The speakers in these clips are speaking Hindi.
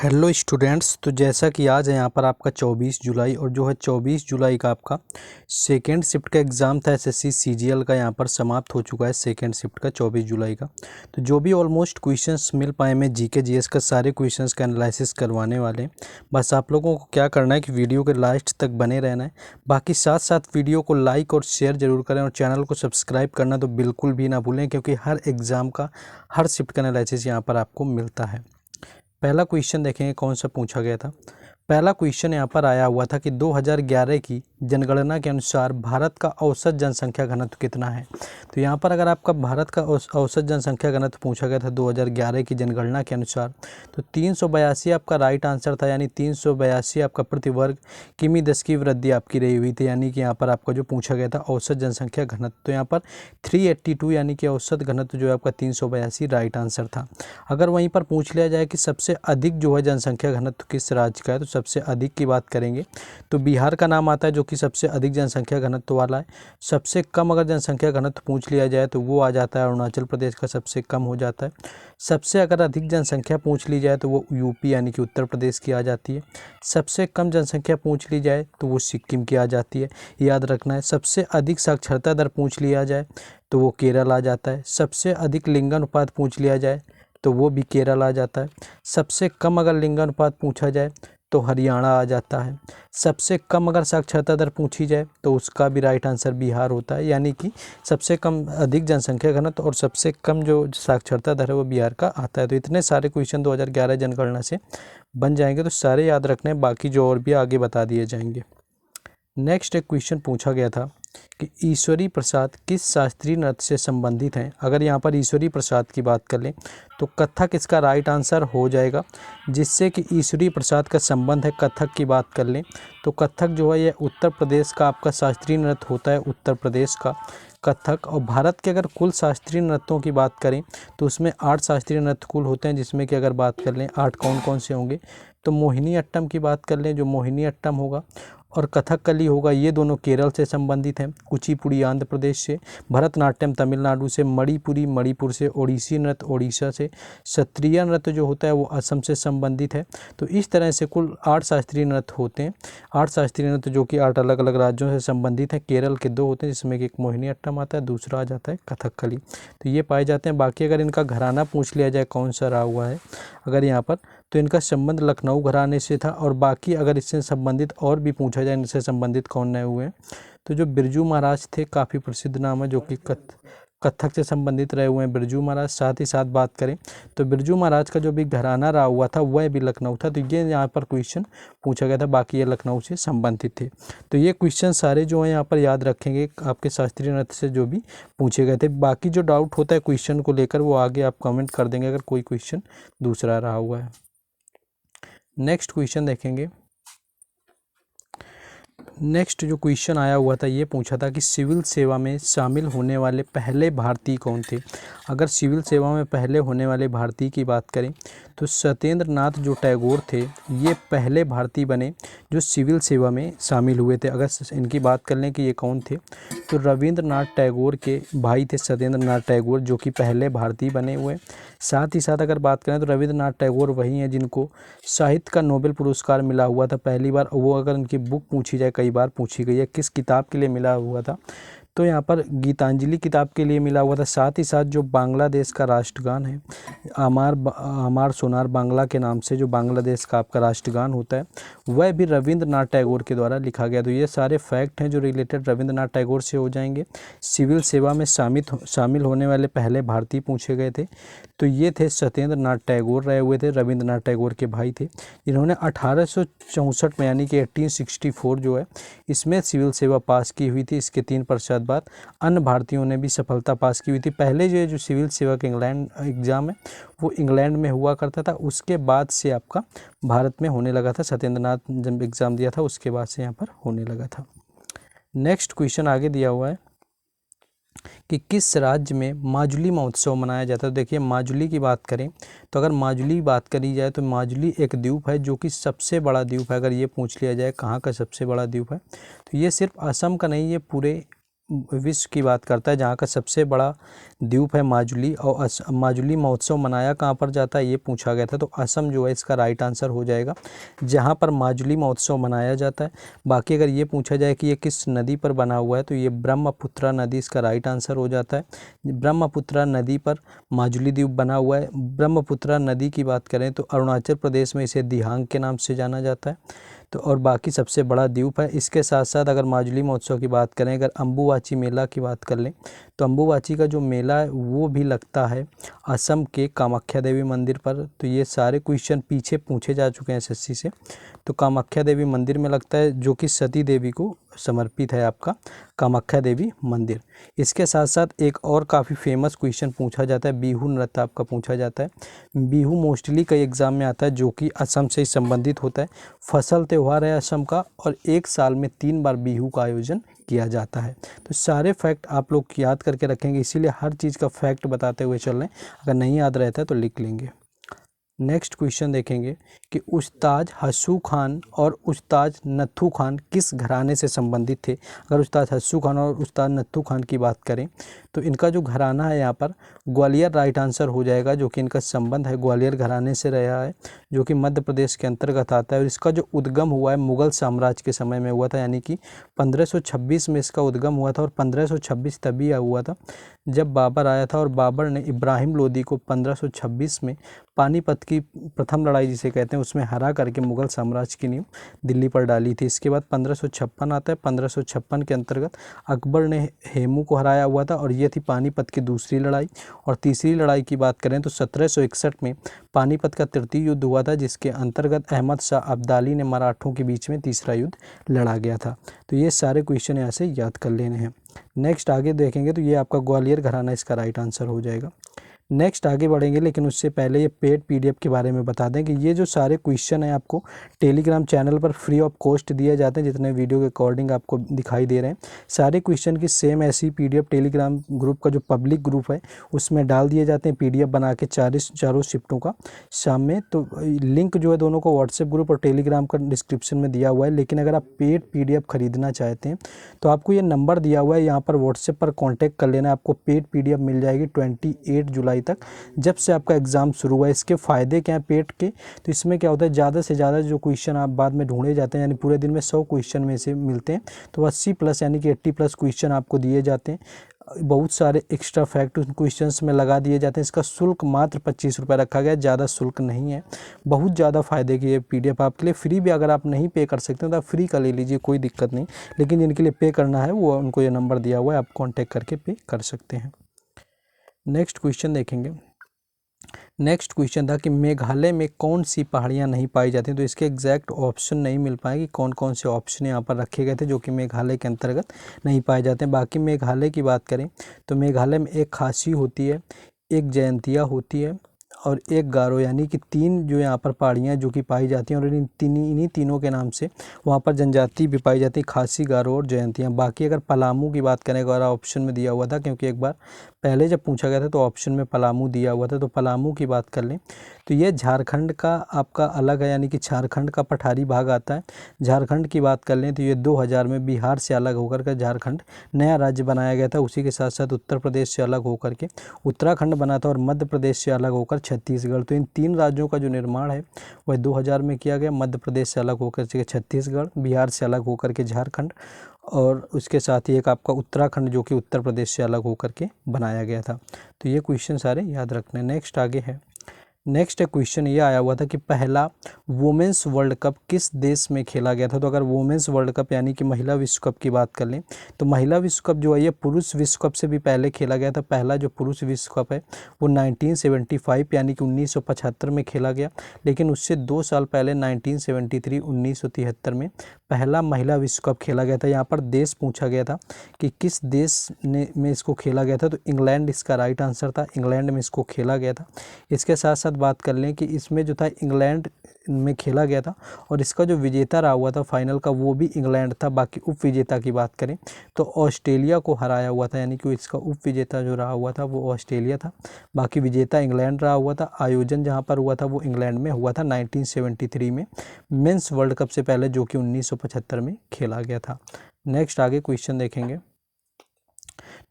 Hello students. तो जैसा कि आज है यहाँ पर आपका 24 जुलाई और जो है 24 जुलाई का आपका सेकेंड शिफ्ट का एग्ज़ाम था एसएससी सीजीएल का यहाँ पर समाप्त हो चुका है। सेकेंड शिफ्ट का 24 जुलाई का तो जो भी ऑलमोस्ट क्वेश्चंस मिल पाए मैं जीके जीएस का सारे क्वेश्चंस का एनालिसिस करवाने वाले हैं। बस आप लोगों को क्या करना है कि वीडियो के लास्ट तक बने रहना है। बाकी साथ साथ वीडियो को लाइक और शेयर ज़रूर करें और चैनल को सब्सक्राइब करना तो बिल्कुल भी ना भूलें, क्योंकि हर एग्ज़ाम का हर शिफ्ट का एनालिसिस यहाँ पर आपको मिलता है। पहला क्वेश्चन देखेंगे कौन सा पूछा गया था। पहला क्वेश्चन यहाँ पर आया हुआ था कि 2011 की जनगणना के अनुसार भारत का औसत जनसंख्या घनत्व कितना है। तो यहाँ पर अगर आपका भारत का औसत जनसंख्या घनत्व पूछा गया था 2011 की जनगणना के अनुसार, तो 382 आपका राइट आंसर था, यानी 382 आपका प्रति वर्ग किमी 10 की वृद्धि आपकी रही हुई थी। यानी कि यहाँ पर आपका जो पूछा गया था औसत जनसंख्या घनत्व, तो यहाँ पर 382 यानी कि औसत घनत्व जो है आपका 382 राइट आंसर था। अगर वहीं पर पूछ लिया जाए कि सबसे अधिक जो है जनसंख्या घनत्व किस राज्य का है, तो सबसे अधिक की बात करेंगे तो बिहार का नाम आता है जो कि सबसे अधिक जनसंख्या घनत्व वाला है। सबसे कम अगर जनसंख्या घनत्व पूछ लिया जाए तो वो आ जाता है अरुणाचल प्रदेश का, सबसे कम हो जाता है। सबसे अगर अधिक जनसंख्या पूछ ली जाए तो वो यूपी यानी कि उत्तर प्रदेश की आ जाती है। सबसे कम जनसंख्या पूछ ली जाए तो वो सिक्किम की आ जाती है, याद रखना है। सबसे अधिक साक्षरता दर पूछ लिया जाए तो वो केरल आ जाता है। सबसे अधिक लिंगानुपात पूछ लिया जाए तो वो भी केरल आ जाता है। सबसे कम अगर लिंगानुपात पूछा जाए तो हरियाणा आ जाता है। सबसे कम अगर साक्षरता दर पूछी जाए तो उसका भी राइट आंसर बिहार होता है। यानी कि सबसे कम अधिक जनसंख्या घनत्व और सबसे कम जो साक्षरता दर है वो बिहार का आता है। तो इतने सारे क्वेश्चन 2011 जनगणना से बन जाएंगे, तो सारे याद रखने हैं, बाकी जो और भी आगे बता दिए जाएंगे। नेक्स्ट एक क्वेश्चन पूछा गया था कि ईश्वरी प्रसाद किस शास्त्रीय नृत्य से संबंधित हैं। अगर यहाँ पर ईश्वरी प्रसाद की बात कर लें तो कथक इसका राइट आंसर हो जाएगा। जिससे कि ईश्वरी प्रसाद का संबंध है कथक की बात कर लें तो कथक जो है ये उत्तर प्रदेश का आपका शास्त्रीय नृत्य होता है, उत्तर प्रदेश का कथक। और भारत के अगर कुल शास्त्रीय नृत्यों की बात करें तो उसमें 8 शास्त्रीय नृत्य कुल होते हैं, जिसमें कि अगर बात कर लें 8 कौन कौन से होंगे तो मोहिनी अट्टम की बात कर लें, जो मोहिनी अट्टम होगा और कथकली होगा, ये दोनों केरल से संबंधित हैं। कुचिपुड़ी आंध्र प्रदेश से, भरतनाट्यम तमिलनाडु से, मणिपुरी मणिपुर से, ओडिसी नृत्य ओडिशा से, क्षत्रिय नृत्य जो होता है वो असम से संबंधित है। तो इस तरह से कुल 8 शास्त्रीय नृत्य होते हैं। 8 शास्त्रीय नृत्य जो कि 8 अलग अलग राज्यों से संबंधित हैं। केरल के 2 होते हैं, जिसमें कि एक मोहिनी अट्टम आता है, दूसरा आ जाता है कथकली। तो ये पाए जाते हैं। बाकी अगर इनका घराना पूछ लिया जाए कौन सा रहा हुआ है अगर यहाँ पर, तो इनका संबंध लखनऊ घराने से था। और बाकी अगर इससे संबंधित और भी पूछा जाए इनसे संबंधित कौन नए हुए हैं, तो जो बिरजू महाराज थे, काफ़ी प्रसिद्ध नाम है, जो कि कथक से संबंधित रहे हुए हैं बिरजू महाराज। साथ ही साथ बात करें तो बिरजू महाराज का जो भी घराना रहा हुआ था वह भी लखनऊ था। तो ये यहाँ पर क्वेश्चन पूछा गया था, बाकी ये लखनऊ से संबंधित थे। तो ये क्वेश्चन सारे जो है यहाँ पर याद रखेंगे आपके शास्त्रीय नृत्य से जो भी पूछे गए थे। बाकी जो डाउट होता है क्वेश्चन को लेकर वो आगे आप कमेंट कर देंगे अगर कोई क्वेश्चन दूसरा रहा हुआ है। नेक्स्ट क्वेश्चन देखेंगे। नेक्स्ट जो क्वेश्चन आया हुआ था ये पूछा था कि सिविल सेवा में शामिल होने वाले पहले भारतीय कौन थे। अगर सिविल सेवा में पहले होने वाले भारतीय की बात करें तो सत्येंद्र नाथ जो टैगोर थे ये पहले भारतीय बने जो सिविल सेवा में शामिल हुए थे। अगर इनकी बात कर लें कि ये कौन थे तो रविंद्रनाथ टैगोर के भाई थे सत्येंद्र नाथ टैगोर, जो कि पहले भारतीय बने हुए। साथ ही साथ अगर बात करें तो रविंद्रनाथ टैगोर वही हैं जिनको साहित्य का नोबेल पुरस्कार मिला हुआ था पहली बार। वो अगर उनकी बुक पूछी जाए, कई बार पूछी गई है, किस किताब के लिए मिला हुआ था, तो यहाँ पर गीतांजलि किताब के लिए मिला हुआ था। साथ ही साथ जो बांग्लादेश का राष्ट्रगान है हमार सोनार बांग्ला के नाम से जो बांग्लादेश का आपका राष्ट्रगान होता है वह भी रविंद्रनाथ टैगोर के द्वारा लिखा गया। तो ये सारे फैक्ट हैं जो रिलेटेड रविंद्रनाथ टैगोर से हो जाएंगे। सिविल सेवा में शामिल होने वाले पहले भारतीय पूछे गए थे तो ये थे सत्येंद्र नाथ टैगोर रहे हुए थे, रविंद्रनाथ टैगोर के भाई थे। इन्होंने 1864 में यानी कि 1864 जो है इसमें सिविल सेवा पास की हुई थी। इसके 3 पश्चात बाद अन्य भारतीयों ने भी सफलता पास की हुई थी। पहले जो सिविल सेवा का इंग्लैंड एग्ज़ाम है वो इंग्लैंड में हुआ करता था, उसके बाद से आपका भारत में होने लगा था। सत्येंद्र नाथ जब एग्ज़ाम दिया था उसके बाद से यहाँ पर होने लगा था। नेक्स्ट क्वेश्चन आगे दिया हुआ है कि किस राज्य में माजुली महोत्सव मनाया जाता है। तो देखिए माजुली की बात करें तो अगर माजुली की बात करी जाए तो माजुली एक द्वीप है जो कि सबसे बड़ा द्वीप है। अगर ये पूछ लिया जाए कहाँ का सबसे बड़ा द्वीप है तो ये सिर्फ असम का नहीं, ये पूरे विश्व की बात करता है, जहाँ का सबसे बड़ा द्वीप है माजुली। और माजुली महोत्सव मनाया कहाँ पर जाता है ये पूछा गया था, तो असम जो है इसका राइट आंसर हो जाएगा, जहाँ पर माजुली महोत्सव मनाया जाता है। बाकी अगर ये पूछा जाए कि ये किस नदी पर बना हुआ है, तो ये ब्रह्मपुत्रा नदी इसका राइट आंसर हो जाता है। ब्रह्मपुत्रा नदी पर माजुली द्वीप बना हुआ है। ब्रह्मपुत्रा नदी की बात करें तो अरुणाचल प्रदेश में इसे दिहांग के नाम से जाना जाता है। तो और बाकी सबसे बड़ा द्वीप है। इसके साथ साथ अगर माजुली महोत्सव की बात करें, अगर अम्बुवाची मेला की बात कर लें, तो अम्बुवाची का जो मेला है वो भी लगता है असम के कामाख्या देवी मंदिर पर। तो ये सारे क्वेश्चन पीछे पूछे जा चुके हैं एसएससी से। तो कामाख्या देवी मंदिर में लगता है, जो कि सती देवी को समर्पित है आपका कामाख्या देवी मंदिर। इसके साथ साथ एक और काफ़ी फेमस क्वेश्चन पूछा जाता है, बिहू नृत्य आपका पूछा जाता है। बिहू मोस्टली कई एग्जाम में आता है, जो कि असम से संबंधित होता है। फसल त्यौहार है असम का, और एक साल में 3 बार बिहू का आयोजन किया जाता है। तो सारे फैक्ट आप लोग याद करके रखेंगे, इसीलिए हर चीज़ का फैक्ट बताते हुए चल रहे हैं। अगर नहीं याद रहता है तो लिख लेंगे। नेक्स्ट क्वेश्चन देखेंगे कि उस्ताद हस्सू खान और उस्ताद नत्थू खान किस घराने से संबंधित थे। अगर उस्ताद हस्सू खान और उस्ताद नत्थू खान की बात करें, तो इनका जो घराना है यहाँ पर ग्वालियर राइट आंसर हो जाएगा, जो कि इनका संबंध है ग्वालियर घराने से रहा है, जो कि मध्य प्रदेश के अंतर्गत आता है। और इसका जो उद्गम हुआ है मुगल साम्राज्य के समय में हुआ था, यानी कि 1526 में इसका उद्गम हुआ था। और 1526 तभी हुआ था जब बाबर आया था, और बाबर ने इब्राहिम लोदी को 1526 में पानीपत की प्रथम लड़ाई जिसे कहते हैं उसमें हरा करके मुगल साम्राज्य की नींव दिल्ली पर डाली थी। इसके बाद 1556 आता है। 1556 के अंतर्गत अकबर ने हेमू को हराया हुआ था, और ये थी पानीपत की दूसरी लड़ाई। और तीसरी लड़ाई की बात करें तो 1761 में पानीपत का तृतीय युद्ध हुआ था, जिसके अंतर्गत अहमद शाह अब्दाली ने मराठों के बीच में तीसरा युद्ध लड़ा गया था। तो ये सारे क्वेश्चन यहाँ से याद कर लेने हैं। नेक्स्ट आगे देखेंगे तो ये आपका ग्वालियर घराना इसका राइट आंसर हो जाएगा। नेक्स्ट आगे बढ़ेंगे, लेकिन उससे पहले ये पेड पीडीएफ के बारे में बता दें कि ये जो सारे क्वेश्चन हैं आपको टेलीग्राम चैनल पर फ्री ऑफ कॉस्ट दिए जाते हैं। जितने वीडियो के अकॉर्डिंग आपको दिखाई दे रहे हैं, सारे क्वेश्चन की सेम ऐसी पीडीएफ टेलीग्राम ग्रुप का जो पब्लिक ग्रुप है उसमें डाल दिए जाते हैं, पीडीएफ बना के चारों शिफ्टों का शाम में। तो लिंक जो है दोनों को व्हाट्सएप ग्रुप और टेलीग्राम का डिस्क्रिप्शन में दिया हुआ है। लेकिन अगर आप पेड पीडीएफ खरीदना चाहते हैं तो आपको ये नंबर दिया हुआ है, यहाँ पर व्हाट्सएप पर कॉन्टैक्ट कर लेना। आपको पेड पीडीएफ मिल जाएगी 28 जुलाई तक, जब से आपका एग्ज़ाम शुरू हुआ है। इसके फ़ायदे क्या हैं पेड के, तो इसमें क्या होता है, ज़्यादा से ज़्यादा जो क्वेश्चन आप बाद में ढूंढे जाते हैं, यानी पूरे दिन में 100 क्वेश्चन में से मिलते हैं, तो 80+ यानी कि 80+ क्वेश्चन आपको दिए जाते हैं। बहुत सारे एक्स्ट्रा फैक्ट उन क्वेश्चंस में लगा दिए जाते हैं। इसका शुल्क मात्र 25 रुपये रखा गया है, ज़्यादा शुल्क नहीं है। बहुत ज़्यादा फ़ायदे की ये पीडीएफ आपके लिए फ्री भी, अगर आप नहीं पे कर सकते तो आप फ्री का ले लीजिए, कोई दिक्कत नहीं। लेकिन जिनके लिए पे करना है वो उनको ये नंबर दिया हुआ है, आप कॉन्टैक्ट करके पे कर सकते हैं। नेक्स्ट क्वेश्चन देखेंगे। नेक्स्ट क्वेश्चन था कि मेघालय में कौन सी पहाड़ियाँ नहीं पाई जाती, तो इसके एग्जैक्ट ऑप्शन नहीं मिल पाएगी। कौन कौन से ऑप्शन यहाँ पर रखे गए थे जो कि मेघालय के अंतर्गत नहीं पाए जाते हैं। बाकी मेघालय की बात करें तो मेघालय में एक खासी होती है, एक जयंतिया होती है और एक गारो, यानी कि 3 जो यहाँ पर पहाड़ियाँ जो कि पाई जाती हैं। और इन्हीं तीनों के नाम से वहाँ पर जनजाति भी पाई जाती है, खासी, गारो और जयंतियाँ। बाकी अगर पलामू की बात करें, अगर ऑप्शन में दिया हुआ था, क्योंकि एक बार पहले जब पूछा गया था तो ऑप्शन में पलामू दिया हुआ था, तो पलामू की बात कर लें तो ये झारखंड का आपका अलग है, यानी कि झारखंड का पठारी भाग आता है। झारखंड की बात कर लें तो ये 2000 में बिहार से अलग होकर के झारखंड नया राज्य बनाया गया था। उसी के साथ साथ उत्तर प्रदेश से अलग होकर के उत्तराखंड बना था, और मध्य प्रदेश से अलग होकर छत्तीसगढ़। तो इन 3 राज्यों का जो निर्माण है वह 2000 में किया गया। मध्य प्रदेश से अलग होकर के छत्तीसगढ़, बिहार से अलग होकर के झारखंड, और उसके साथ ही एक आपका उत्तराखंड जो कि उत्तर प्रदेश से अलग होकर के बनाया गया था। तो ये क्वेश्चन सारे याद रखने। नेक्स्ट आगे है। नेक्स्ट क्वेश्चन ये आया हुआ था कि पहला वुमेंस वर्ल्ड कप किस देश में खेला गया था। तो अगर वुमेंस वर्ल्ड कप यानी कि महिला विश्व कप की बात कर लें तो महिला विश्व कप जो है ये पुरुष विश्व कप से भी पहले खेला गया था। पहला जो पुरुष विश्व कप है वो 1975 यानी कि 1975 में खेला गया। लेकिन उससे 2 साल पहले 1973 में पहला महिला विश्व कप खेला गया था। यहाँ पर देश पूछा गया था कि किस देश में इसको खेला गया था, तो इंग्लैंड इसका राइट आंसर था। इंग्लैंड में इसको खेला गया था। इसके साथ साथ बात कर लें कि इसमें जो था इंग्लैंड में खेला गया था, और इसका जो विजेता रहा हुआ था फाइनल का वो भी इंग्लैंड था। बाकी उप विजेता की बात करें तो ऑस्ट्रेलिया को हराया हुआ था, यानी कि इसका उप विजेता जो रहा हुआ था वो ऑस्ट्रेलिया था। बाकी विजेता इंग्लैंड रहा हुआ था। आयोजन जहां पर हुआ था वो इंग्लैंड में हुआ था 1973 में, मेंस वर्ल्ड कप से पहले, जो कि 1975 में खेला गया था। नेक्स्ट आगे क्वेश्चन देखेंगे।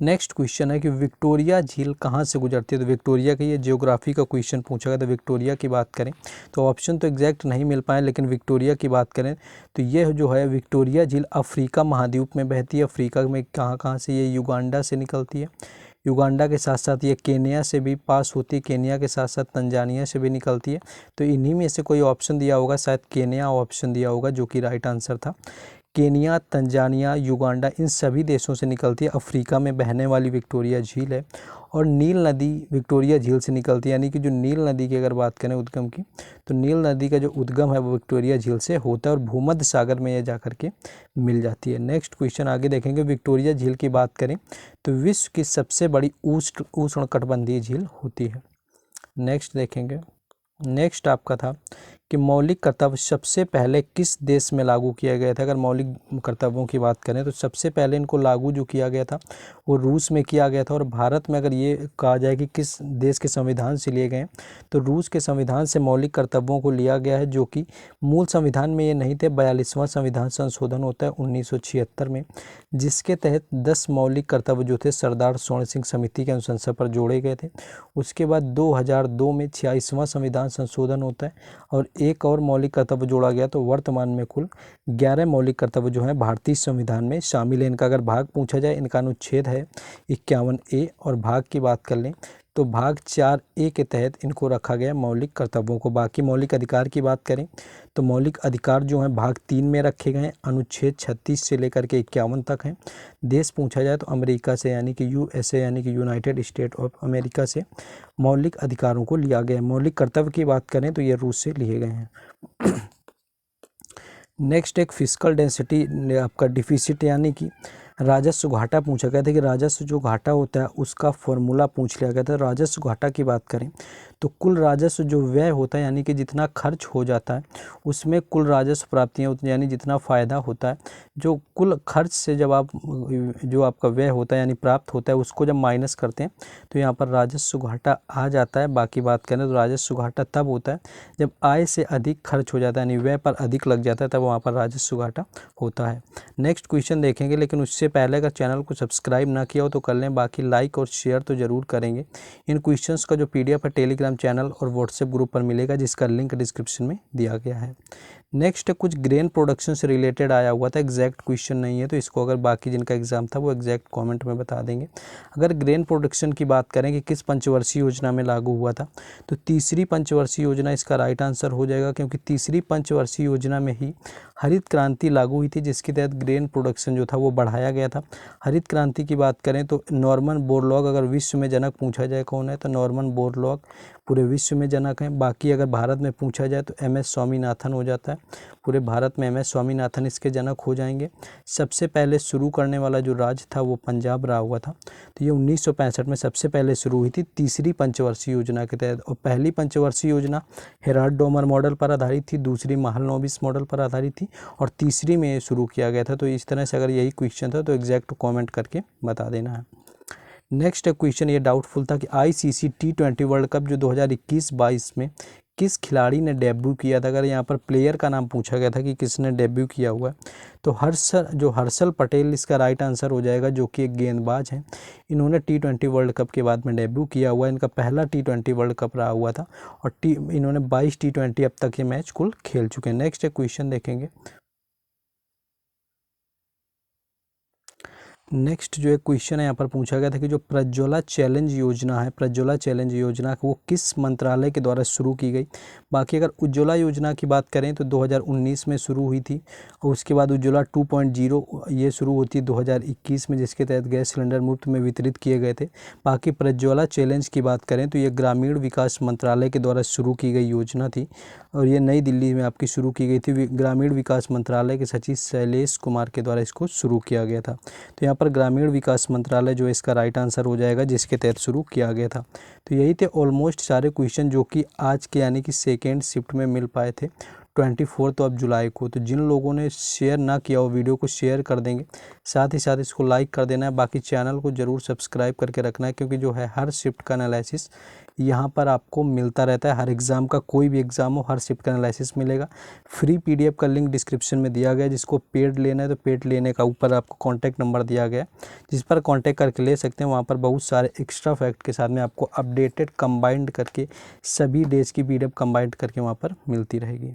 नेक्स्ट क्वेश्चन है कि विक्टोरिया झील कहाँ से गुजरती है। तो विक्टोरिया का ये ज्योग्राफी का क्वेश्चन पूछा गया था। विक्टोरिया की बात करें तो ऑप्शन तो एग्जैक्ट नहीं मिल पाए, लेकिन विक्टोरिया की बात करें तो ये जो है विक्टोरिया झील अफ्रीका महाद्वीप में बहती है। अफ्रीका में कहाँ कहाँ से, ये युगांडा से निकलती है, युगांडा के साथ साथ ये केन्या से भी पास होती है, केन्या के साथ साथ तंजानिया से भी निकलती है। तो इन्हीं में से कोई ऑप्शन दिया होगा, शायद केन्या ऑप्शन दिया होगा, जो कि राइट आंसर था। केन्या, तंजानिया, युगांडा, इन सभी देशों से निकलती है। अफ्रीका में बहने वाली विक्टोरिया झील है। और नील नदी विक्टोरिया झील से निकलती है, यानी कि जो नील नदी की अगर बात करें उद्गम की, तो नील नदी का जो उद्गम है वो विक्टोरिया झील से होता है और भूमध्य सागर में यह जाकर के मिल जाती है। नेक्स्ट क्वेश्चन आगे देखेंगे। विक्टोरिया झील की बात करें तो विश्व की सबसे बड़ी उष्णकटिबंधीय झील होती है। नेक्स्ट देखेंगे। नेक्स्ट आपका था कि मौलिक कर्तव्य सबसे पहले किस देश में लागू किया गया था। अगर मौलिक कर्तव्यों की बात करें तो सबसे पहले इनको लागू जो किया गया था वो रूस में किया गया था। और भारत में अगर ये कहा जाए कि किस देश के संविधान से लिए गए तो रूस के संविधान से मौलिक कर्तव्यों को लिया गया है, जो कि मूल संविधान में ये नहीं थे। 42वां संविधान संशोधन होता है 1976 में, जिसके तहत 10 मौलिक कर्तव्य जो थे सरदार स्वर्ण सिंह समिति के अनुशंसा पर जोड़े गए थे। उसके बाद 2002 में 46वां संविधान संशोधन होता है और एक और मौलिक कर्तव्य जोड़ा गया। तो वर्तमान में कुल 11 मौलिक कर्तव्य जो हैं भारतीय संविधान में शामिल है। इनका अगर भाग पूछा जाए, इनका अनुच्छेद है 51A, और भाग की बात कर लें तो भाग 4A के तहत इनको रखा गया मौलिक कर्तव्यों को। बाकी मौलिक अधिकार की बात करें तो मौलिक अधिकार जो हैं भाग 3 में रखे गए हैं, अनुच्छेद 36 से लेकर के 51 तक हैं। देश पूछा जाए तो अमेरिका से, यानी कि USA यानी कि यूनाइटेड स्टेट ऑफ अमेरिका से मौलिक अधिकारों को लिया गया है। मौलिक कर्तव्य की बात करें तो ये रूस से लिए गए हैं। नेक्स्ट एक फिजिकल डेंसिटी आपका डिफिसिट, यानी कि राजस्व घाटा पूछा गया था कि राजस्व जो घाटा होता है उसका फॉर्मूला पूछ लिया गया था। राजस्व घाटा की बात करें तो कुल राजस्व जो व्यय होता है, यानी कि जितना खर्च हो जाता है उसमें कुल राजस्व प्राप्तियाँ, यानी जितना फ़ायदा होता है, जो कुल खर्च से जब आप जो आपका व्यय होता है यानी प्राप्त होता है उसको जब माइनस करते हैं तो यहाँ पर राजस्व घाटा आ जाता है। बाकी बात करें तो राजस्व घाटा तब होता है जब आय से अधिक खर्च हो जाता है, यानी व्यय पर अधिक लग जाता है, तब वहाँ पर राजस्व घाटा होता है। नेक्स्ट क्वेश्चन देखेंगे, लेकिन उससे पहले अगर चैनल को सब्सक्राइब ना किया हो तो कर लें। बाकी लाइक और शेयर तो ज़रूर करेंगे। इन क्वेश्चंस का जो PDF है टेलीग्राम चैनल और व्हाट्सएप ग्रुप पर मिलेगा, जिसका लिंक डिस्क्रिप्शन में दिया गया है। नेक्स्ट कुछ ग्रेन प्रोडक्शन से रिलेटेड आया हुआ था, एग्जैक्ट क्वेश्चन नहीं है, तो इसको अगर बाकी जिनका एग्जाम था वो एग्जैक्ट कमेंट में बता देंगे। अगर ग्रेन प्रोडक्शन की बात करें कि किस पंचवर्षीय योजना में लागू हुआ था, तो तीसरी पंचवर्षीय योजना इसका राइट आंसर हो जाएगा, क्योंकि तीसरी पंचवर्षीय योजना में ही हरित क्रांति लागू हुई थी, जिसके तहत ग्रेन प्रोडक्शन जो था वो बढ़ाया गया था। हरित क्रांति की बात करें तो नॉर्मन बोरलॉग अगर विश्व में जनक पूछा जाए कौन है, तो नॉर्मन बोरलॉग पूरे विश्व में जनक हैं। बाकी अगर भारत में पूछा जाए तो MS स्वामीनाथन हो जाता है, पूरे भारत में MS स्वामीनाथन इसके जनक हो जाएंगे। सबसे पहले शुरू करने वाला जो राज्य था वो पंजाब रहा हुआ था, तो ये 1965 में सबसे पहले शुरू हुई थी तीसरी पंचवर्षीय योजना के तहत। और पहली पंचवर्षीय योजना हेराल्ड डोमर मॉडल पर आधारित थी, दूसरी महालनोबिस मॉडल पर आधारित थी और तीसरी में शुरू किया गया था। तो इस तरह से अगर यही क्वेश्चन था तो एग्जैक्ट कमेंट करके बता देना है। नेक्स्ट क्वेश्चन ये डाउटफुल था कि ICC T20 वर्ल्ड कप जो 2021-22 में किस खिलाड़ी ने डेब्यू किया था। अगर यहाँ पर प्लेयर का नाम पूछा गया था कि किसने डेब्यू किया हुआ है, तो हर्षल पटेल इसका राइट आंसर हो जाएगा, जो कि एक गेंदबाज हैं। इन्होंने T20 वर्ल्ड कप के बाद में डेब्यू किया हुआ है। इनका पहला T20 वर्ल्ड कप रहा हुआ था और इन्होंने 22 T20 अब तक ये मैच कुल खेल चुके हैं। नेक्स्ट क्वेश्चन देखेंगे। नेक्स्ट जो एक क्वेश्चन है यहाँ पर पूछा गया था कि जो प्रज्वला चैलेंज योजना है, प्रज्वला चैलेंज योजना वो किस मंत्रालय के द्वारा शुरू की गई। बाकी अगर उज्ज्वला योजना की बात करें तो 2019 में शुरू हुई थी और उसके बाद उज्ज्वला 2.0 ये शुरू होती है 2021 में, जिसके तहत गैस सिलेंडर मुफ्त में वितरित किए गए थे। बाकी प्रज्वला चैलेंज की बात करें तो ये ग्रामीण विकास मंत्रालय के द्वारा शुरू की गई योजना थी और ये नई दिल्ली में आपकी शुरू की गई थी। ग्रामीण विकास मंत्रालय के सचिव शैलेश कुमार के द्वारा इसको शुरू किया गया था। तो यहाँ पर ग्रामीण विकास मंत्रालय जो इसका राइट आंसर हो जाएगा, जिसके तहत शुरू किया गया था। तो यही थे ऑलमोस्ट सारे क्वेश्चन जो कि आज के यानी कि सेकेंड शिफ्ट में मिल पाए थे। 24 ऑफ जुलाई को। तो जिन लोगों ने शेयर ना किया हो वीडियो को शेयर कर देंगे, साथ ही साथ इसको लाइक कर देना है। बाकी चैनल को ज़रूर सब्सक्राइब करके रखना है, क्योंकि जो है हर शिफ्ट का एनालिसिस यहाँ पर आपको मिलता रहता है। हर एग्ज़ाम का, कोई भी एग्ज़ाम हो, हर शिफ्ट का एनालिसिस मिलेगा। फ्री PDF का लिंक डिस्क्रिप्शन में दिया गया है। जिसको पेड लेना है तो पेड लेने का ऊपर आपको कॉन्टैक्ट नंबर दिया गया है, जिस पर कॉन्टैक्ट करके ले सकते हैं। वहाँ पर बहुत सारे एक्स्ट्रा फैक्ट के साथ में आपको अपडेटेड कंबाइंड करके सभी डेज की PDF कंबाइंड करके वहाँ पर मिलती रहेगी।